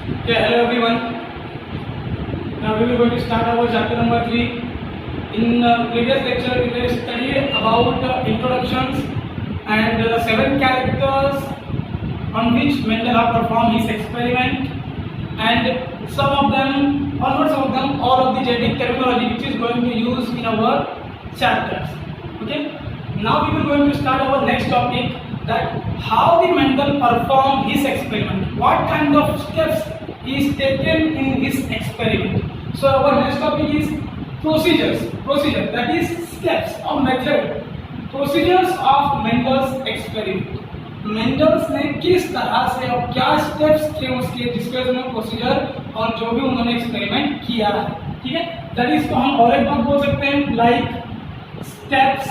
Okay, hello everyone. Now we are going to start our chapter number 3. In previous lecture, we will study about introductions and 7 characters on which Mendel has performed his experiment, and some of them, or not some of them, all of the genetic terminology which is going to use in our chapters. Okay. Now we will going to start our next topic, that how the Mendel performed his experiment, what kind of steps he is taken in his experiment. So our next topic is procedure, that is steps or method, procedures of Mendel's experiment. Mendel's ने किस तरह से और क्या steps थे उसके, जिसके उसमें प्रोसीजर और जो भी उन्होंने एक्सपेरिमेंट किया है, ठीक है। दैट इज को हम और एक बात बोल सकते हैं, like steps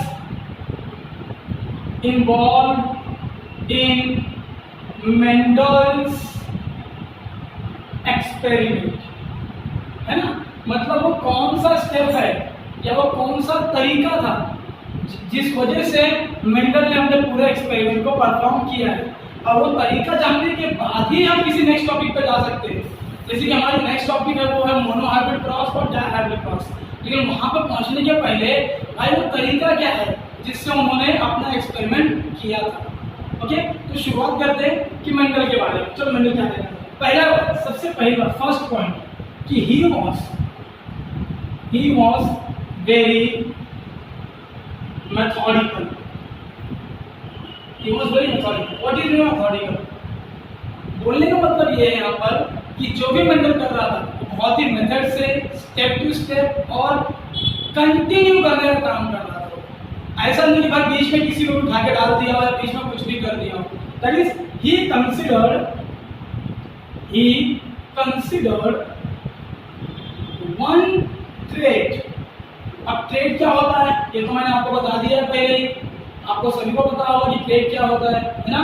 involve in Mendel's experiment, है ना। मतलब वो कौन सा स्टेप है या वो कौन सा तरीका था जिस वजह से मेंडल ने अपने पूरे एक्सपेरिमेंट को परफॉर्म किया है, और वो तरीका जानने के बाद ही हम किसी नेक्स्ट टॉपिक पे जा सकते हैं। जैसे कि हमारा नेक्स्ट टॉपिक है वो है मोनोहाइब्रिड क्रॉस और डायहाइब्रिड क्रॉस, लेकिन वहां पर पहुंचने के पहले भाई वो तरीका क्या है जिससे उन्होंने अपना एक्सपेरिमेंट किया था। ओके, तो शुरुआत करते हैं कि मेंडल के बारे में। चलो मेंडल क्या है, पहला सबसे पहली बात, फर्स्ट पॉइंट कि he was very methodical. He was very methodical. What is methodical? बोलने का मतलब ये है यहाँ पर कि जो भी मेंडल कर रहा था बहुत ही मेथड से, स्टेप टू स्टेप और कंटिन्यू करने का काम कर रहा था। ऐसा नहीं कि भाई बीच में किसी को उठा के डाल दिया और बीच में कुछ भी कर दिया। That is he considered one trait. अब ट्रेड क्या होता है ये तो मैंने आपको बता दिया है पहले ही, आपको सभी को पता होगा कि ट्रेड क्या होता है ना।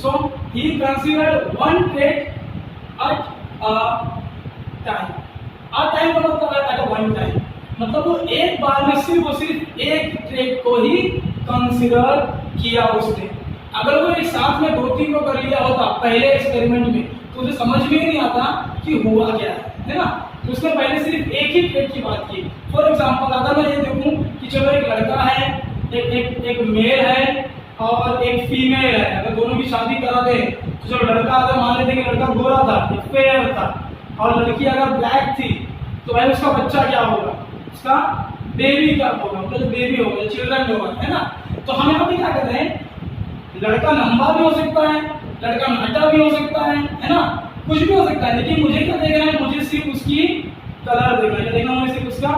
So he considered one trade at time का मतलब है एट वन टाइम, मतलब वो एक बार में सिर्फ और सिर्फ एक ट्रेड को ही कंसीडर किया उसने। अगर वो एक साथ में 2-3 को कर लिया होता पहले एक्सपेरिमेंट में तो उसे समझ में ही नहीं आता कि हुआ क्या है ना। तो उसने पहले सिर्फ एक ही ट्रेड की बात की। फॉर एग्जाम्पल अगर मैं ये देखूं कि चलो एक लड़का है, एक मेल है और एक फीमेल है, अगर दोनों की शादी करा दे तो चलो लड़का अगर मान लेते कि लड़का गोरा था, फेयर था, और लड़की अगर ब्लैक थी, तो भाई उसका बच्चा क्या होगा, उसका बेबी क्या होगा, मतलब बेबी होगा, चिल्ड्रन होगा, है ना। तो हम यहाँ पे क्या कर रहे हैं, लड़का लंबा भी हो सकता है, लड़का मोटा भी हो सकता है ना, कुछ भी हो सकता है, लेकिन मुझे क्या देखना है, मुझे सिर्फ उसकी कलर देखना है। देखना मुझे सिर्फ उसका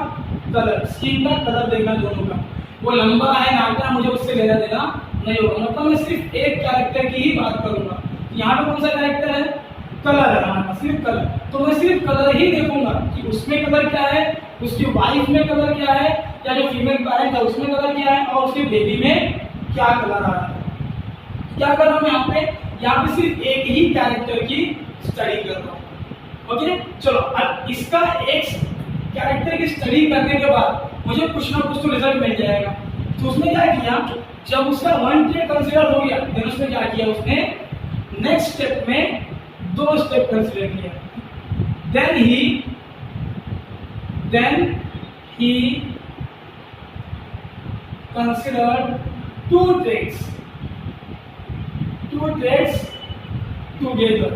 कलर, स्किन का कलर देखना है दोनों का। वो लंबा है नाटा, मुझे उससे लेना देना नहीं होगा, मतलब मैं सिर्फ एक कैरेक्टर की ही बात करूंगा। यहाँ पे कौन सा कैरेक्टर है, कलर है हमारे पास, सिर्फ कलर, तो मैं सिर्फ कलर ही देखूंगा कि उसमें कलर क्या है, उसकी वाइफ में कलर क्या है, या जो फीमेल पेरेंट है उसमें कलर क्या है, और उसके बेबी में क्या कलर आ रहा है। क्या कर रहा हूँ यहाँ पे सिर्फ एक ही कैरेक्टर की स्टडी कर रहा हूँ। ओके, चलो अब इसका एक कैरेक्टर की स्टडी करने के बाद मुझे कुछ ना कुछ तो रिजल्ट मिल जाएगा। तो उसने क्या किया, जब उसका वन ट्रेड कंसीडर हो गया, फिर उसने क्या किया, उसने नेक्स्ट स्टेप में 2 स्टेप कंसीडर किया। Then he considered 2 traits together.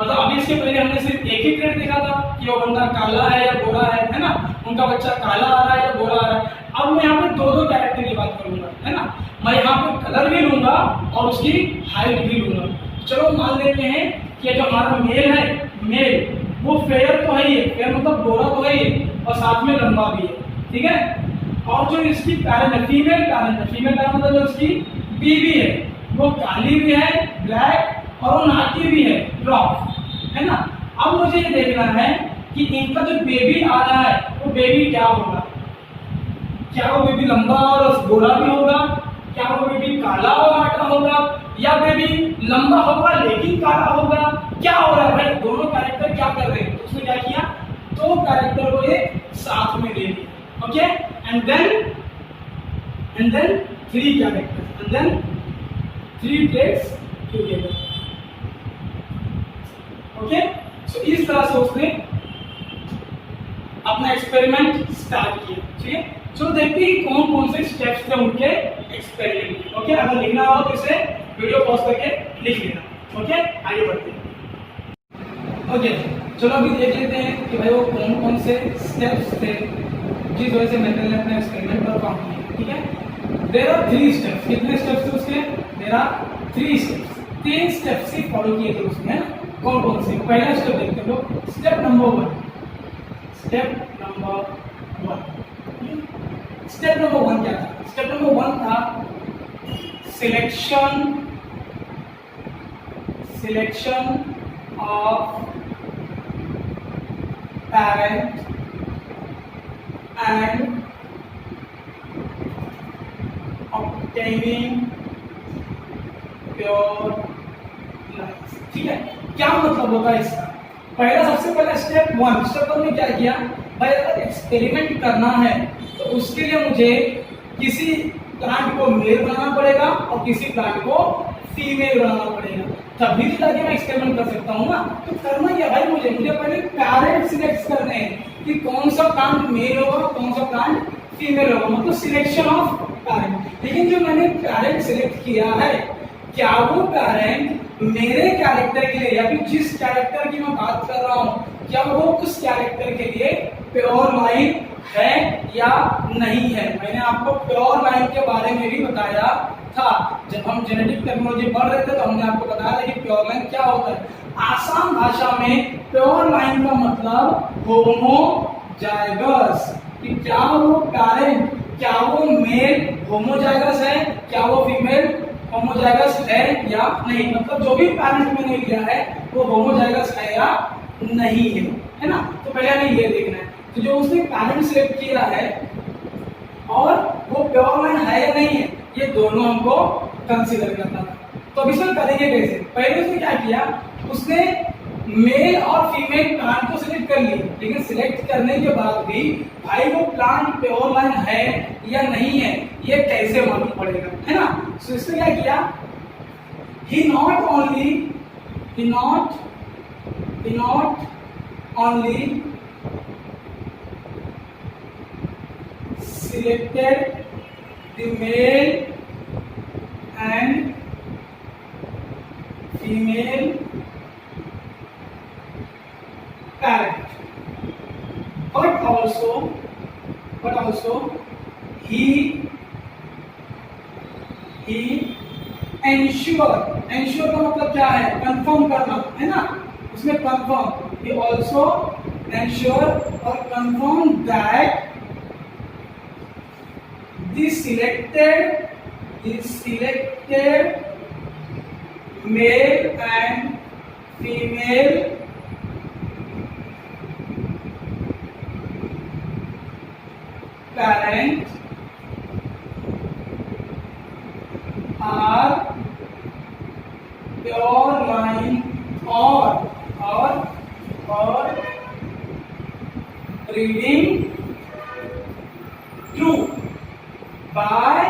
मतलब अभी इसके पहले हमने सिर्फ एक ही ट्रेड देखा था कि वो बंदा काला है या गोरा है ना, उनका बच्चा काला आ रहा है या गोरा आ रहा है। अब मैं यहाँ पे 2 कैरेक्टर की बात करूंगा, है ना। मैं यहाँ पे कलर भी लूंगा और उसकी हाइट भी लूंगा। चलो मान लेते हैं कि जो हमारा मेल वो फेयर तो है ही, फेयर मतलब गोरा तो है ही, और साथ में लंबा भी है, ठीक है। और जो इसकी पैरेंट है, फीमेल पैरेंट मतलब जो उसकी बीवी है, वो काली भी है, ब्लैक, और वो नाटी भी है, ड्रॉप, है ना। अब मुझे ये देखना है कि इनका जो बेबी आ रहा है वो बेबी क्या होगा, क्या वो बेबी लंबा और गोरा भी होगा, क्या वो बेबी काला और नाटा होगा, या बेबी लंबा होगा लेकिन काला होगा, क्या हो रहा है भाई, दोनों कैरेक्टर क्या कर रहे हैं। तो उसने क्या किया, 2 कैरेक्टर को एक साथ में दे दिया। Okay, and then 3 characters, and then 3 trades together. Okay, so इस तरह से उसने अपना एक्सपेरिमेंट स्टार्ट किया। ठीक है, चलो देखते हैं कौन कौन से स्टेप्स थे उनके एक्सपेरिमेंट के। ओके, अगर लिखना हो तो इसे वीडियो पॉज करके लिख लेना। ओके, आगे बढ़ते हैं। ओके, चलो अभी देख लेते हैं कि भाई वो कौन कौन से स्टेप्स थे जिस वजह से मैकेल ने अपना एक्सपेरिमेंट परफॉर्म किया। ठीक है, देयर आर 3 स्टेप्स। कितने स्टेप्स थे उसके? There are 3 steps. 3 स्टेप्स ही फॉलो किए थे उसने। कौन कौन से? पहला स्टेप देखते हैं लोग, step number 1। Step number 1, step number 1 क्या था? स्टेप नंबर 1 था selection of parent and obtaining pure life। ठीक है, क्या मतलब होता है इसका? पहला, सबसे पहला स्टेप 1। स्टेप 1 में क्या किया भाई? अगर एक्सपेरिमेंट करना है तो उसके लिए मुझे किसी प्लांट को मेल बनाना पड़ेगा और किसी प्लांट को फीमेल बनाना पड़ेगा, तभी तो जाके मैं एक्सपेरिमेंट कर सकता हूँ ना। तो करना क्या भाई? मुझे पहले पैरेंट सिलेक्ट करने हैं कि कौन सा प्लांट मेल होगा, कौन सा प्लांट फीमेल होगा, मतलब सिलेक्शन ऑफ पैरेंट। लेकिन जो मैंने पैरेंट सिलेक्ट किया है, क्या वो पैरेंट मेरे कैरेक्टर के लिए या फिर जिस कैरेक्टर की मैं बात कर रहा हूँ, क्या वो उस कैरेक्टर के लिए प्योर लाइन है या नहीं है? मैंने आपको प्योर लाइन के बारे में भी बताया था। जब हम जेनेटिक टेक्नोलॉजी पढ़ रहे थे तो हमने आपको बताया था कि प्योर लाइन क्या होता है। आसान भाषा में प्योर लाइन का मतलब होमोजाइगस, कि क्या वो पैरेंट, क्या वो मेल होमोजाइगस है, क्या वो फीमेल होमोजाइगस है या नहीं। मतलब जो भी पैरेंट मैंने लिया है वो होमोजाइगस है या नहीं है ना। तो पहले हमें ये देखना है। तो जो उसने पैरेंट सिलेक्ट किया है और वो प्योर लाइन है या नहीं है, ये दोनों हमको कंसीडर करना था। तो अब इसमें करेंगे कैसे? पहले उसने क्या किया, उसने मेल और फीमेल प्लांट को सिलेक्ट कर लिया, लेकिन सिलेक्ट करने के बाद भी भाई वो प्लांट प्योर लाइन है या नहीं है ये कैसे मालूम पड़ेगा, है ना। तो इसने क्या किया, he not only selected the male and female parent, but also he ensure का मतलब क्या है? कंफर्म करना, है ना। उसमें कंफर्म, he also ensure और confirm that the selected male and female parent are pure line or reading true by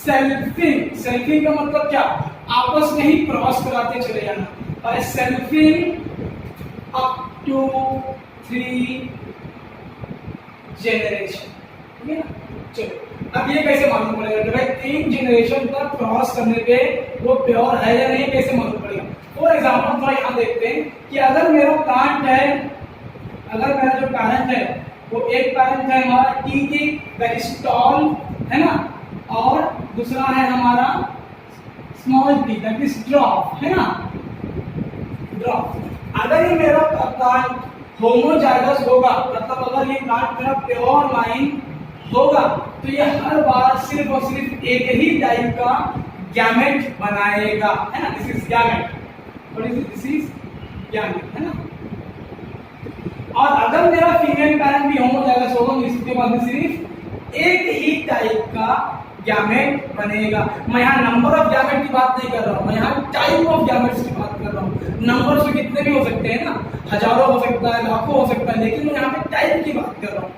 selfing का मतलब क्या? आपस में ही क्रॉस कराते चले जाना। By selfing up to 3 generation, ठीक है ना। चलो अब ये कैसे मालूम पड़ेगा कि भाई 3 जनरेशन तक क्रॉस करने पे वो प्योर है या नहीं, कैसे मालूम पड़ेगा? फॉर एग्जाम्पल थोड़ा यहाँ देखते हैं कि अगर मेरा प्लांट है, अगर मेरा जो पैरेंट है वो एक पैरेंट है हमारा टी दैट इज टॉल, है ना, और दूसरा है हमारा small T that is drop, है ना, ड्रॉप। अगर ये मेरा प्लांट होमोजाइगस होगा, मतलब अगर ये प्लांट मेरा प्योर लाइन होगा तो ये हर बार सिर्फ और सिर्फ एक ही टाइप का गैमेट बनाएगा, है ना। This is gamete, this is gamete, है ना। और अगर मेरा फीमेल पैरेंट भी होमोजाइगस होगा तो इसके बाद में सिर्फ एक ही टाइप का गैमेट बनेगा। मैं यहाँ नंबर ऑफ गैमेट की बात नहीं कर रहा हूँ, मैं यहाँ टाइप ऑफ गैमेट्स की बात कर रहा हूँ। नंबर से कितने भी हो सकते हैं ना, हजारों हो सकता है, लाखों हो सकता है, लेकिन मैं यहाँ पे टाइप की बात कर रहा हूँ।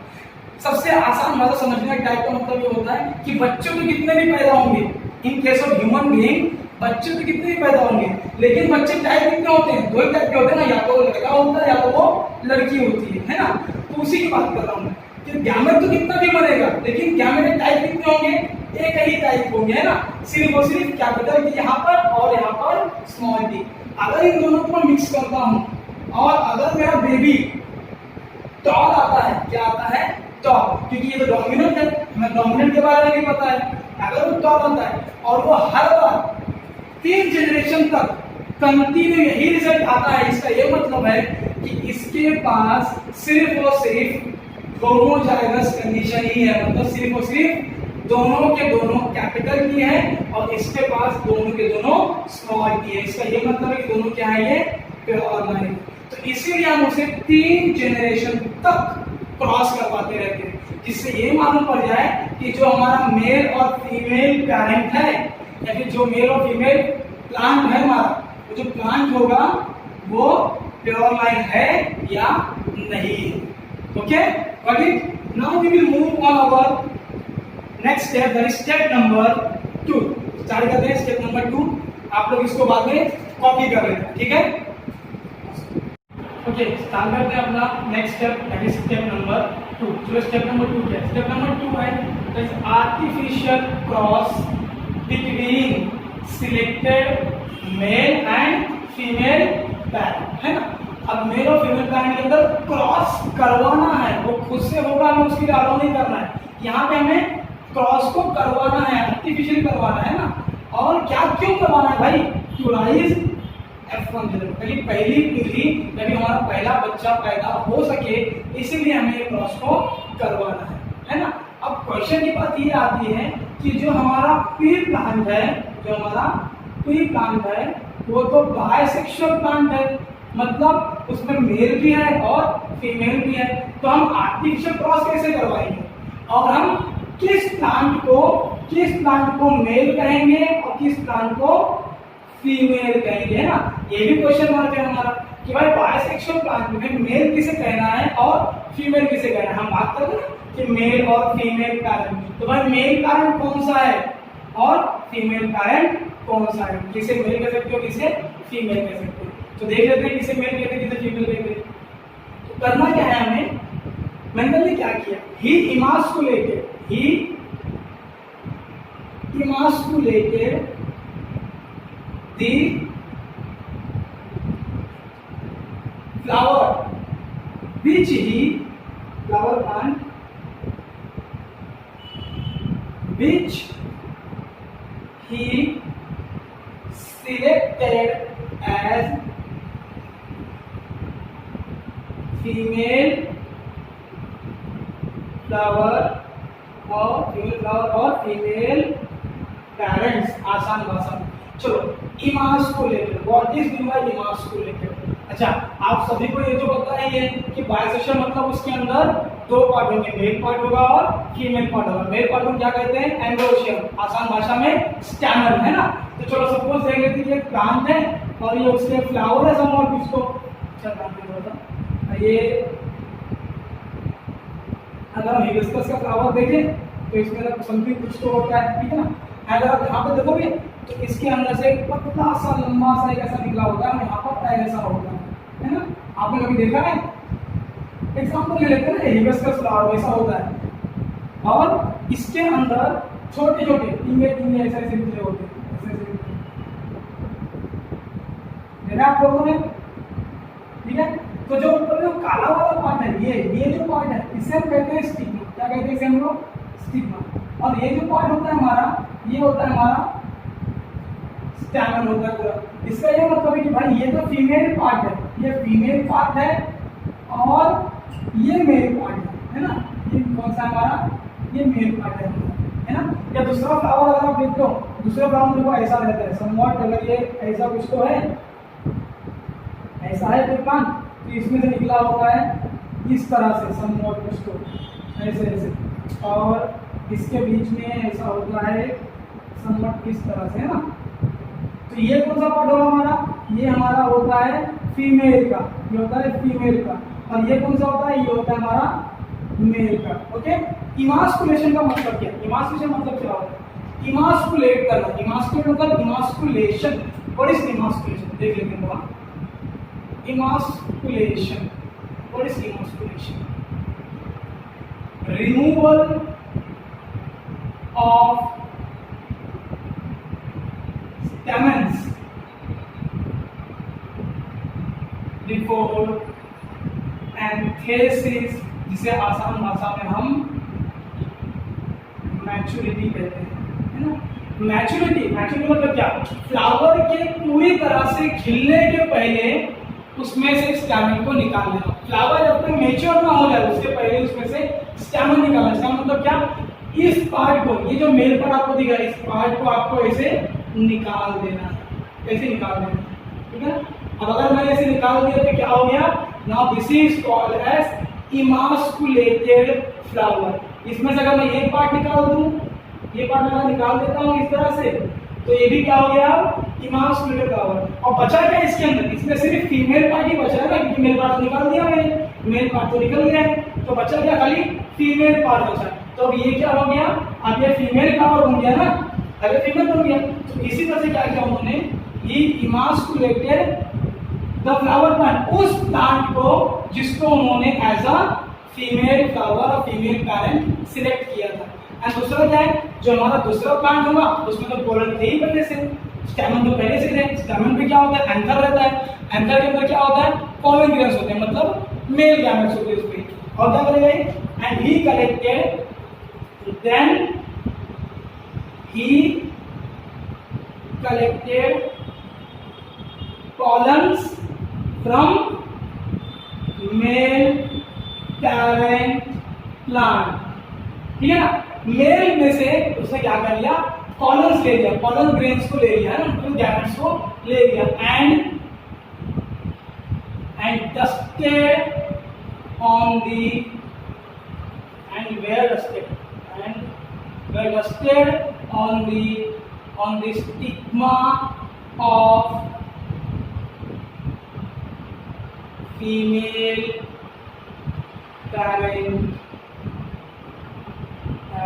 सबसे आसान भाषा समझने का टाइप का मतलब ये होता है कि बच्चों के कितने भी पैदा होंगे, in case of human being बच्चे तो कितने भी पैदा होंगे, लेकिन बच्चे टाइप कितने होते हैं? 2 ही टाइप के होते हैं ना, या तो वो लड़का होता है या तो वो लड़की होती है ना। तो उसी की बात कर रहा हूँ मैं कि गैमेट तो कितना भी बनेगा, लेकिन गैमेट टाइप कितने होंगे? एक ही टाइप होंगे, है ना। सिर्फ और सिर्फ कैपिटल टी यहाँ पर और यहाँ पर स्मॉल टी। अगर इन दोनों को मिक्स करता हूँ और अगर मेरा बेबी टॉल आता है, क्या आता है? टॉल, क्योंकि ये तो डोमिनेंट है, हमें डोमिनेंट के बारे में भी पता है। अगर वो टॉल आता है और वो हर बार 3 जनरेशन तक कंटिन्यू यही रिजल्ट आता है, इसका ये मतलब है कि इसके पास सिर्फ और सिर्फ होमोजाइगस कंडीशन ही है, मतलब सिर्फ और सिर्फ दोनों के दोनों कैपिटल की है और इसके पास दोनों के दोनों स्मॉल की है। इसका ये मतलब है कि दोनों क्या है? ये प्योर लाइन। तो इसीलिए हम उसे 3 जनरेशन तक क्रॉस करवाते रहते हैं, जिससे ये मालूम पड़ जाए कि जो हमारा मेल और फीमेल पेरेंट है, या फिर जो मेल और फीमेल प्लांट है हमारा, जो प्लांट होगा वो प्योर लाइन है या नहीं। Okay, got it? Now we will move on our next step, that is step number 2। Start करते हैं स्टेप नंबर 2। आप लोग इसको बाद में कॉपी कर लेना, ठीक है? ओके, स्टार्ट करते हैं अपना next step, that is step number 2। चलो स्टेप नंबर 2 क्या है? स्टेप नंबर 2 है that is artificial cross between selected male and female parent, है ना। अब मेल और फीमेल पैरेंट के अंदर क्रॉस करवाना है, वो खुद से होगा, हमें उसकी अलाउ नहीं करना है। यहाँ पे हमें क्रॉस को करवाना है, आर्टिफिशियल करवाना है ना। और क्या क्यों करवाना है भाई? टू राइज F1 जनरेशन, पहली पीढ़ी जब हमारा पहला बच्चा पैदा हो सके, इसीलिए हमें ये क्रॉस को करवाना है ना। अब क्वेश्चन की बात ये आती है कि जो हमारा पी प्लांट है, जो हमारा पी प्लांट है वो तो बायसेक्सुअल प्लांट है, मतलब उसमें मेल भी है और फीमेल भी है। तो हम आर्टिफिशियल क्रॉस कैसे करवाएंगे? और हम किस प्लांट को मेल कहेंगे और किस प्लांट को फीमेल कहेंगे, है ना। ये भी क्वेश्चन मार्क है हमारा कि भाई बायसेक्सुअल प्लांट में मेल किसे कहना है और फीमेल किसे कहना है। हम बात करते हैं कि मेल और फीमेल पैरेंट, तो भाई मेल पैरेंट कौन सा है और फीमेल पैरेंट कौन सा है? किसे मेल कह सकते हो, किसे फीमेल कह सकते हो। तो देख लेते हैं किसे मेल कहते हैं, किसे फीमेल कहते हैं। तो करना क्या है हमें? मेंडल ने क्या किया? ही इमास को लेके दी flower which he flower plant which he selected as female flower और फीमेल पेरेंट्स। आसान भाषा में चलो, इमास को लेकर, व्हाट इज मीन बाय इमास को लेकर? अच्छा, आप सभी को ये जो पता ही है कि बायसेक्सुअल मतलब उसके अंदर 2 पार्ट होंगे, मेल पार्ट होगा और फीमेल पार्ट होगा। मेल पार्ट को क्या कहते हैं? एंड्रोशियम, आसान भाषा में स्टैमेन, है ना। तो चलो सपोज देख लेते हैं प्लांट है और ये उसके फ्लावर है समोर कुछ तो। अच्छा, ये अगर हम हिबिस्कस का फ्लावर देखें तो इसके अंदर समथिंग कुछ तो होता है, ठीक है ना। अगर आप यहाँ पे देखोगे तो इसके अंदर से एक पतला सा लंबा सा एक ऐसा निकला होता है, यहाँ पर ऐसा होता है ना। आपने कभी देखा है? एग्जाम्पल ले लेते हैं ना, हिबिस्कस फ्लावर वैसा होता है और इसके अंदर छोटे छोटे टिंगे ऐसे ऐसे निकले होते हैं, देखा आप लोगों ने? ठीक है। तो जो ऊपर जो काला वाला पार्ट है, ये जो पार्ट है इसे हम कहते हैं स्टिग्मा। क्या कहते हैं इसे हम लोग? स्टिग्मा। और ये जो पार्ट होता है हमारा, ये होता है हमारा स्टैमेन होता है पूरा। इसका ये मतलब है कि भाई ये तो फीमेल पार्ट है, ये फीमेल पार्ट है और ये मेल पार्ट है ना। ये कौन सा हमारा? ये मेल पार्ट है ना। या दूसरा फ्लावर अगर आप देखते हो, दूसरा फ्लावर देखो ऐसा रहता है समवॉट, अगर ये ऐसा कुछ तो है, ऐसा है तो प्लांट, तो इसमें से निकला होता है इस तरह से समवॉट कुछ तो ऐसे ऐसे, और इसके बीच में ऐसा होता है समवॉट इस तरह से, है ना। तो ये कौन सा पार्ट होगा हमारा? ये हमारा होता है फीमेल का, ये होता है फीमेल का। और ये कौन सा होता है? ये होता है हमारा मेल का। ओके, इमास्कुलेशन का मतलब क्या है? इमास्कुलेशन मतलब क्या होता है? इमास्कुलेट करना, इमास्कुलेट मतलब इमास्कुलेशन। What is emasculation? देख लेते हैं थोड़ा। Emasculation, what is emasculation? Removal of stamens before antithesis, जिसे आसान भाषा में हम मैच्योरिटी कहते हैं, है ना। मैच्योरिटी मतलब क्या? फ्लावर के पूरी तरह से खिलने के पहले उसमें से स्टैमेन को निकाल देना। फ्लावर जब तक मैच्योर ना हो जाए उसके पहले उसमें से स्टैमेन निकालना। इसका मतलब क्या? इस पार्ट को, ये जो मेल पार्ट आपको दिख रहा है, इस पार्ट को आपको ऐसे निकाल देना है, ऐसे निकाल देना है, ठीक है। अब अगर मैंने ऐसे निकाल दिया तो क्या हो गया? Now this is called as emasculated flower. इसमें से अगर मैं ये पार्ट निकाल दूं, ये पार्ट मैं निकाल देता हूं इस तरह से, तो ये भी क्या हो गया? इमास्कुलेटेड फ्लावर। और बचा क्या इसके अंदर? इसमें सिर्फ फीमेल पार्ट ही बचा है ना, क्योंकि मेल पार्ट तो निकाल दिया मैंने, मेल पार्ट तो निकल गया है, तो बचा क्या? खाली फीमेल पार्ट बचा है। तो अब ये क्या हो गया? अब ये फीमेल फ्लावर बन गया ना, अगर फीमेल बन गया तो इसी तरह से क्या किया उन्होंने? ये इमास्कुलेटेड द फ्लावर प्लांट, उस प्लांट को जिसको उन्होंने एज अ फीमेल फ्लावर और फीमेल पैरेंट सिलेक्ट किया था। एंड दूसरा क्या है? जो हमारा दूसरा प्लांट होगा उसमें तो पोलन थे ही पहले से, स्टैमेन तो पहले से थे। स्टैमेन पे क्या होता है? एंथर रहता है। एंथर के अंदर क्या होता है? पॉलन ग्रेन्स होते हैं, मतलब मेल गैमेट्स होते हैं उसमें। और क्या करेगा? And he collected, then he collected pollens from male parent plant, ठीक है ना। मेल में से उसने क्या कर लिया? पॉलन्स ले लिया, पॉलन ग्रेन्स को ले लिया, गैमेट्स को ले लिया, and dusted on the, and were dusted, and were dusted on the stigma of female parent, है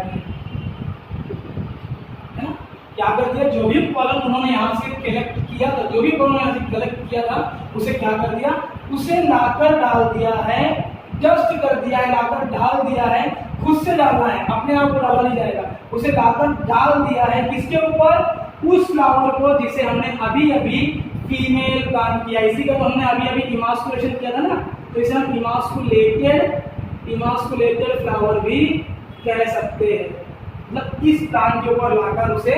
ना। क्या कर दिया? जो भी पॉलन उन्होंने यहाँ से कलेक्ट किया था, जो भी पॉलन यहाँ से कलेक्ट किया था, उसे क्या कर दिया? उसे लाकर डाल दिया है, डस्ट कर दिया है, लाकर डाल दिया है। खुद से डालना है, अपने आप को डाला नहीं जाएगा, उसे लाकर डाल दिया है किसके ऊपर? उस फ्लावर को जिसे हमने अभी अभी फीमेल प्लांट किया। इसी का तो हमने अभी अभी इमास्कुलेशन किया था ना, तो इसे हम इमास्कुलेटेड फ्लावर भी कह सकते हैं। मतलब इस प्लांट के ऊपर लाकर उसे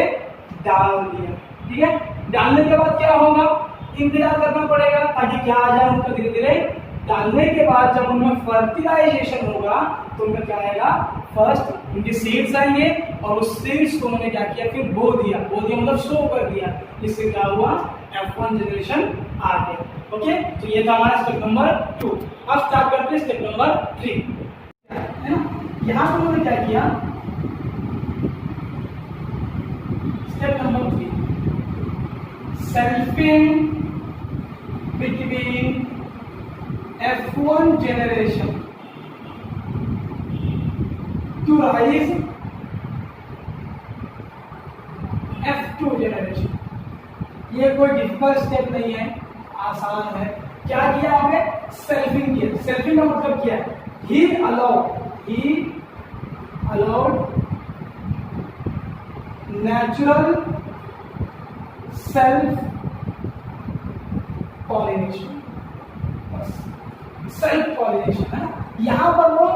डाल दिया, ठीक है। डालने के बाद क्या होगा? इंतजार करना पड़ेगा ताकि क्या आ जाए उनका धीरे धीरे। डालने के बाद जब उनमें फर्टिलाइजेशन होगा तो उनमें क्या आएगा? फर्स्ट उनके सीड्स आएंगे, और उस सीड्स को उन्होंने क्या किया? फिर बो दिया मतलब शो कर दिया। इससे क्या हुआ? F1 जनरेशन आ गया। ओके, तो ये था हमारा स्टेप नंबर 2। अब स्टार्ट करते हैं स्टेप नंबर 3, है ना। यहाँ पर उन्होंने क्या किया? Step number 3, selfing between F1 generation to rise F2 generation। ये कोई डिफिकल्ट स्टेप नहीं है, आसान है। क्या किया आपने? सेल्फिंग किया। सेल्फिंग का मतलब क्या है? ही allowed natural self pollination, self pollination है। यहाँ पर वो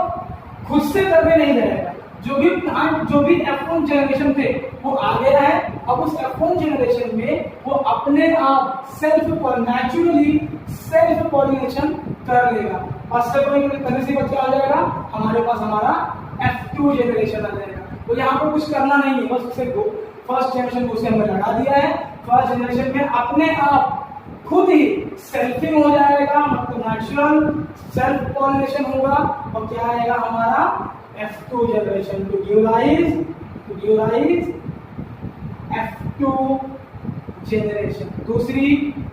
खुद से करने नहीं जाएगा। जो भी प्लांट, जो भी F1 जनरेशन थे वो आ गया है। अब उस F1 जनरेशन में वो अपने आप नेचुरली सेल्फ पॉलिनेशन कर लेगा। फर्स्ट स्टेप करने से क्या आ जाएगा? हमारे पास हमारा F2 जनरेशन आ जाएगा। तो यहाँ पर कुछ करना नहीं है, बस उसे फर्स्ट जनरेशन को उसे हमने लगा दिया है। फर्स्ट जनरेशन में अपने आप खुद ही सेल्फिंग हो जाएगा, मतलब नेचुरल सेल्फ पॉलिनेशन होगा। और क्या आएगा हमारा? F2 generation to give rise F2 generation, दूसरी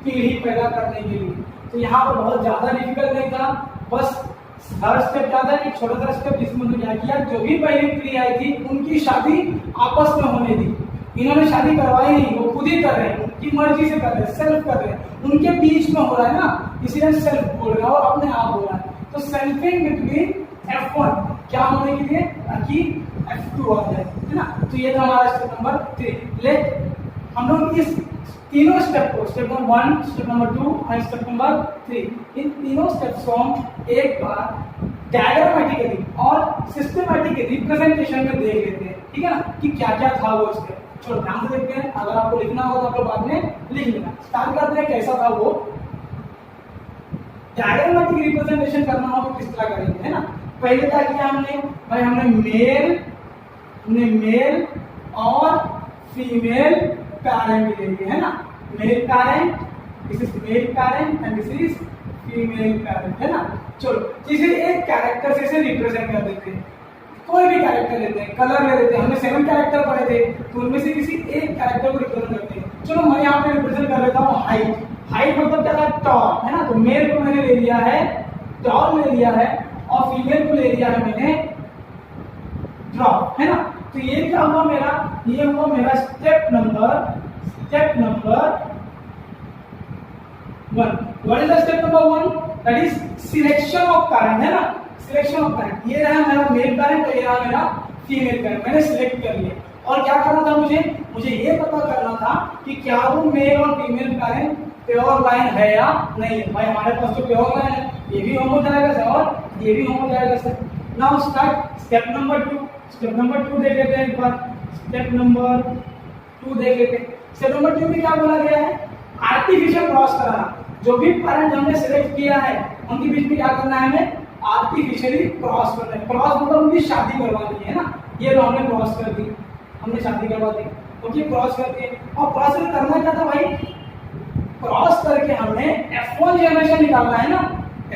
पीढ़ी पैदा करने के लिए। तो यहाँ पर बहुत ज्यादा डिफिकल्ट नहीं था, बस हर स्टेप क्या था? एक छोटा सा स्टेप जिसमें उन्होंने क्या किया? जो भी पहली पीढ़ी आई थी उनकी शादी आपस में होने दी। इन्होंने शादी करवाई नहीं, वो खुद ही कर रहे हैं, उनकी मर्जी से कर रहे हैं, सेल्फ कर रहे हैं, उनके बीच में हो रहा है ना, इसीलिए सेल्फ बोल रहा है और अपने आप बोल रहा है। तो सेल्फिंग बिटवीन F1 क्या होने के लिए, ताकि F2 आ जाए, है ना। तो ये था हमारा स्टेप नंबर 3। ले हम लोग इस तीनों स्टेप को, स्टेप नंबर 1, स्टेप नंबर 2 और स्टेप नंबर 3, इन तीनों स्टेप्स को हम एक बार डायग्रामेटिकली और सिस्टमैटिक रिप्रेजेंटेशन में देख लेते हैं, ठीक है ना, कि क्या क्या था वो स्टेप। चलो ध्यान से देखते हैं, अगर आपको लिखना हो तो आप लोग बाद में लिख लेना। स्टार्ट करते हैं, कैसा था वो डायग्रामेटिक रिप्रेजेंटेशन करना हो तो किस तरह करेंगे, है ना। पहले क्या किया हमने भाई, हमने मेल और फीमेल पैरेंट ले लिए, है ना। Male parent, this is male parent and this is female parent, है ना। चलो किसी एक कैरेक्टर से इसे रिप्रेजेंट कर देते हैं, कोई भी कैरेक्टर लेते हैं, कलर ले लेते हैं, हमने 7 कैरेक्टर पढ़े थे, तो उनमें से किसी एक कैरेक्टर को रिप्रेजेंट करते हैं। चलो मैं यहाँ पे रिप्रेजेंट कर लेता हूँ हाइट। हाइट मतलब क्या था, टॉल, है ना। तो मेल को मैंने ले लिया है, टॉल ले लिया है, और फीमेल को ले लिया है मैंने ड्रॉप, है ना। तो ये क्या हुआ मेरा, ये हुआ मेरा step number 1। What is the step number 1? That is selection of parent, है ना। सिलेक्शन ऑफ पैरेंट, ये रहा मेरा मेल पैरेंट और ये रहा मेरा फीमेल पैरेंट, मैंने सिलेक्ट कर लिया। और क्या करना था मुझे ये पता करना था कि क्या वो मेल और फीमेल पैरेंट प्योर लाइन है या नहीं है। भाई हमारे पास तो प्योर लाइन है, ये भी होमो जाएगा सर और ये भी होमो जाएगा sir. Now start step number 2। Step number 2 देख लेते हैं एक बार। स्टेप नंबर 2 देख लेते हैं। स्टेप नंबर 2 में क्या बोला गया है, आर्टिफिशियल क्रॉस कराना। जो भी पैरेंट हमने सिलेक्ट किया है उनके बीच में क्या करना है, हमें आर्टिफिशियली क्रॉस करना है। क्रॉस मतलब उनकी शादी करवानी है ना। ये तो हमने क्रॉस कर दी, हमने शादी करवा दी, ओके क्रॉस करके। और क्रॉस करना क्या था भाई, क्रॉस करके हमने F1 जनरेशन निकालना है ना।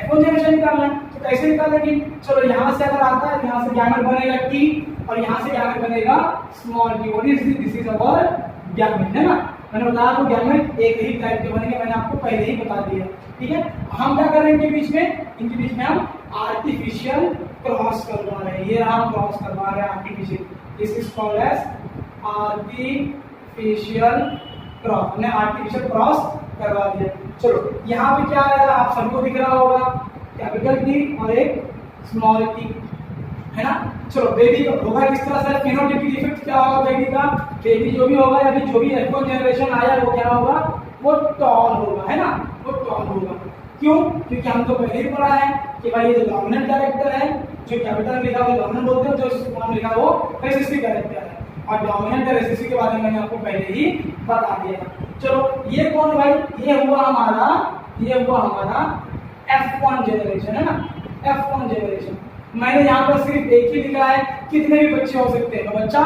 F1 जनरेशन निकालना है तो कैसे निकालेंगे, चलो यहाँ से अगर आता है, यहाँ से गैमेट बनेगा T और यहाँ से गैमेट बनेगा small t। What is this is our gamete, है ना। मैंने बताया आपको गैमेट एक ही टाइप के बनेंगे, मैंने आपको पहले ही बता दिया, ठीक है। हम क्या कर रहे हैं इनके बीच में हम आर्टिफिशियल क्रॉस करवा रहे हैं। ये हम क्रॉस करवा रहे हैं artificial, this is called as artificial cross. हमने आर्टिफिशियल क्रॉस करवा दिया। चलो यहाँ पे क्या आएगा, आप सबको दिख रहा होगा, कैपिटल T और एक स्मॉल t, है ना। चलो बेबी होगा किस तरह से, फिनोटाइपिक इफेक्ट क्या होगा बेबी का, बेबी जो भी होगा या फिर जो भी F1 जनरेशन आया वो क्या होगा, वो टॉल होगा, है ना, वो टॉल होगा। क्यों, क्योंकि हम तो पहले ही पढ़ा है कि भाई ये जो डोमिनेंट कैरेक्टर है, जो कैपिटल लिखा हुआ डोमिनेंट बोलते हैं, जो स्मॉल लिखा वो रेसिस्टिव कैरेक्टर है। और डोमिनेंट और रेसिस्टिव के बारे में मैंने आपको पहले ही बता दिया। चलो ये कौन है भाई, ये हुआ हमारा F1 जनरेशन, है ना, F1 जनरेशन। मैंने यहाँ पर सिर्फ एक ही लिखा है, कितने भी बच्चे हो सकते हैं, बच्चा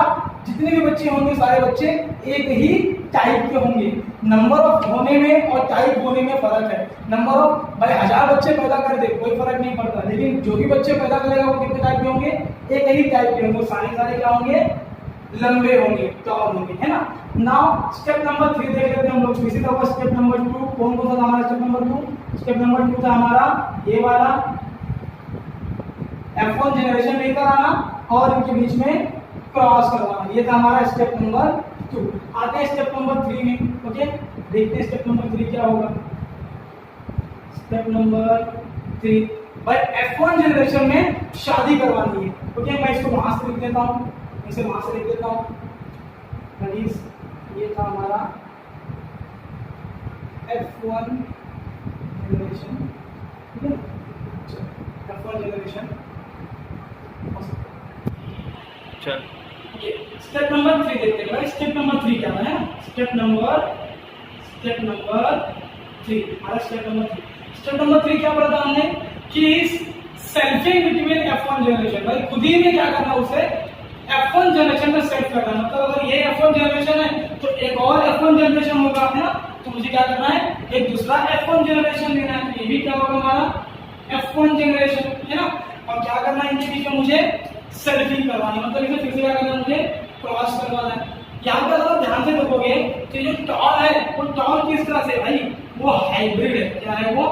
जितने भी बच्चे होंगे सारे बच्चे एक ही टाइप के होंगे। नंबर ऑफ होने में और टाइप होने में फर्क है। नंबर ऑफ भाई 1000 बच्चे पैदा कर दे कोई फर्क नहीं पड़ता, लेकिन जो भी बच्चे पैदा करेगा वो कितने टाइप के होंगे, एक ही टाइप के होंगे, सारे क्या होंगे, लंबे होंगे, टॉल होंगे, है ना। नाउ स्टेप नंबर 3 देख लेते हैं हम लोग। इसी तरह स्टेप नंबर 2 कौन सा था हमारा, स्टेप नंबर 2। स्टेप नंबर 2 था हमारा ये वाला F1 जनरेशन लेकर आना और इनके बीच में क्रॉस करवाना, ये था हमारा स्टेप नंबर 2। आते हैं स्टेप नंबर 3 में, ओके। देखते हैं स्टेप नंबर 3 क्या होगा। स्टेप नंबर 3 भाई F1 जनरेशन में शादी करवानी है, ओके। मैं इसको वहां से लिख देता हूँ, इसे वहां से लिख देता हूँ। ये था हमारा F1 जनरेशन, ठीक है। F1 जनरेशन स्टेप नंबर 3 देखते हैं भाई। स्टेप नंबर 3 क्या है, स्टेप नंबर 3 हमारा स्टेप नंबर 3 क्या पढ़ा था हमने कि सेल्फिंग बिटवीन F1 जनरेशन। भाई खुद ही में क्या करना, उसे F1 जनरेशन में सेट करना। मतलब अगर ये F1 जनरेशन है तो एक और F1 जनरेशन होगा, है ना। तो मुझे क्या करना है, एक दूसरा F1 जनरेशन लेना है। ये भी क्या होगा हमारा F1 जनरेशन, है ना। और क्या करना है, इनके बीच में मुझे सेल्फिंग करवानी, मतलब इसे फिर से क्या करना है, मुझे क्रॉस करवाना है। यहाँ पर अगर ध्यान से देखोगे तो जो टॉल है वो टॉल किस तरह से भाई, वो हाइब्रिड है। क्या है वो,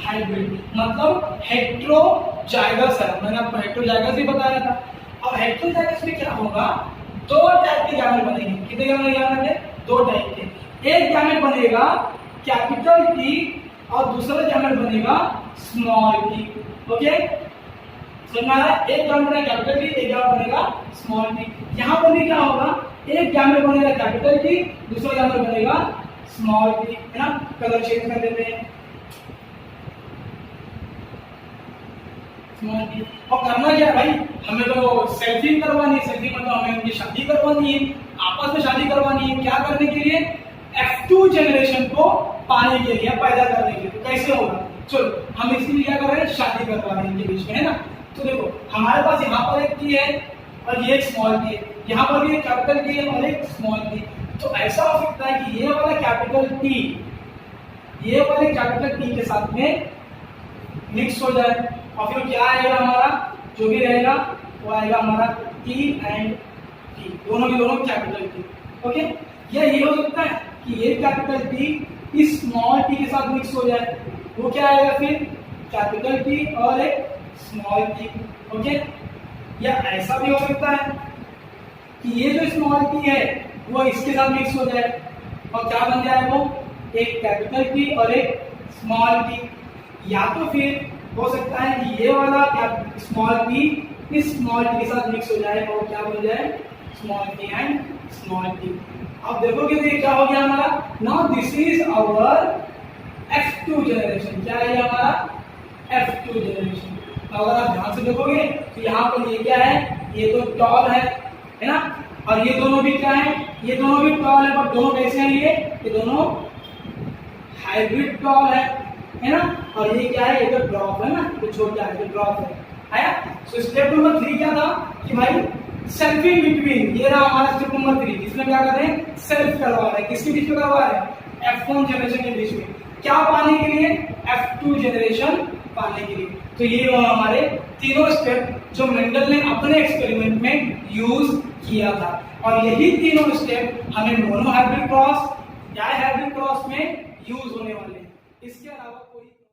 हाइब्रिड, मतलब हेट्रोजाइगस है। मैंने आपको हेट्रोजाइगस ही बताया था। अब हेट्रोजाइगस में क्या होगा, दो टाइप के गैमेट बनेंगे। कितने गैमेट याद रखें? दो टाइप के। एक गैमेट बनेगा कैपिटल टी और दूसरा गैमेट बनेगा स्मॉल टी। ओके, समझ में आ रहा है? एक गैमेट बनेगा कैपिटल टी, एक गैमेट बनेगा स्मॉल टी। यहाँ पर भी क्या होगा, एक गैमेट बनेगा कैपिटल टी, दूसरा गैमेट बनेगा स्मॉल टी, है ना। कलर चेंज कर देते हैं, स्मॉल टी। और करना क्या है भाई, हमें तो सेल्फी करवानी है, सेल्फी मतलब हमें उनकी शादी करवानी है, आपस में शादी करवानी है। क्या करने के लिए? F2 जनरेशन को पाने के लिए, पैदा करने के लिए। तो कैसे होगा? चलो हम इसके लिए क्या कर रहे हैं, शादी करवा रहे हैं इनके बीच में, है ना। तो देखो हमारे पास यहाँ पर एक टी है और ये एक स्मॉल टी है, यहाँ पर भी एक कैपिटल टी है और एक स्मॉल टी। तो ऐसा हो सकता है कि ये वाला कैपिटल टी ये वाले कैपिटल टी के साथ में मिक्स हो जाए और फिर क्या आएगा हमारा, जो भी रहेगा वो आएगा हमारा टी एंड टी, दोनों के दोनों कैपिटल टी। ओके, या ये हो सकता है कि ये कैपिटल टी इस स्मॉल टी के साथ मिक्स हो जाए, वो क्या आएगा फिर, कैपिटल टी और एक स्मॉल टी। ओके, या ऐसा भी हो सकता है कि ये जो स्मॉल टी है वो इसके साथ मिक्स हो जाए और क्या बन जाए, वो एक कैपिटल टी और एक स्मॉल टी। या तो फिर हो सकता है कि ये वाला स्मॉल टी इस स्मॉल टी के साथ मिक्स हो जाए और क्या बन जाए, small T and small T. अब देखोगे तो ये क्या हो गया हमारा, now this is our F2 generation. क्या है हमारा F2 जनरेशन। अगर आप ध्यान से देखोगे तो यहाँ पर ये क्या है, ये तो टॉल है ना, और ये दोनों भी क्या है, ये दोनों भी टॉल है, पर दोनों कैसे हैं, ये दोनों हाइब्रिड टॉल है ना। और ये क्या है, ये तो ड्रॉप है ना, तो छोटा है, तो ड्रॉप है आया। सो स्टेप नंबर 3 क्या था कि भाई सेल्फी बिटवीन, ये रहा हमारा स्टेप नंबर 3, जिसमें क्या कर रहे हैं, सेल्फ करवा रहे हैं। किसके बीच में करवा रहे हैं, F1 जनरेशन के बीच में। क्या पाने के लिए, F2 जनरेशन पाने के लिए। तो ये हमारे तीनों स्टेप जो मेंडल ने अपने एक्सपेरिमेंट में यूज किया था, और यही तीनों स्टेप हमें mono hybrid cross, di hybrid cross में यूज होने वाले हैं। इसके अलावा कोई